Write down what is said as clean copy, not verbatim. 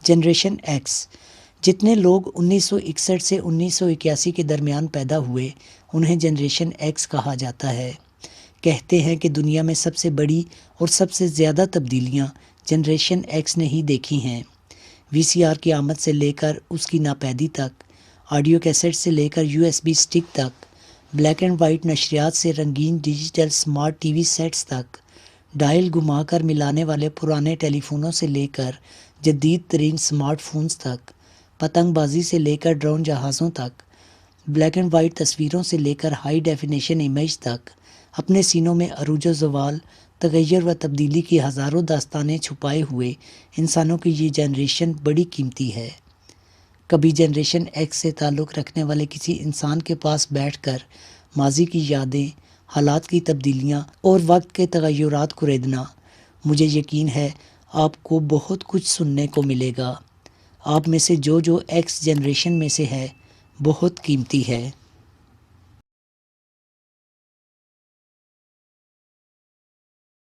Generation x. جتنے لوگ 1961 سے 1981 کے درمیان پیدا ہوئے انہیں جنریشن ایکس کہا جاتا ہے۔ کہتے ہیں کہ دنیا میں سب سے بڑی اور سب سے زیادہ تبدیلیاں جنریشن ایکس نے ہی دیکھی ہیں۔ وی سی آر کی آمد سے لے کر اس کی ناپیدی تک، آڈیو کیسٹ سے لے کر USB اسٹک تک، بلیک اینڈ وائٹ نشریات سے رنگین digital smart T V sets تک، ڈائل گھما کر ملانے والے پرانے ٹیلی فونوں سے لے کر جدید ترین سمارٹ فونز تک، پتنگ بازی سے لے کر ڈرون جہازوں تک، بلیک اینڈ وائٹ تصویروں سے لے کر ہائی ڈیفینیشن امیج تک، اپنے سینوں میں عروج و زوال، تغیر و تبدیلی کی ہزاروں داستانیں چھپائے ہوئے انسانوں کی یہ جنریشن بڑی قیمتی ہے۔ کبھی جنریشن ایکس سے تعلق رکھنے والے کسی انسان کے پاس بیٹھ کر ماضی کی یادیں، حالات کی تبدیلیاں اور وقت کے تغیرات کو ریدنا، مجھے یقین ہے آپ کو بہت کچھ سننے کو ملے گا۔ آپ میں سے جو ایکس جنریشن میں سے ہے بہت قیمتی ہے۔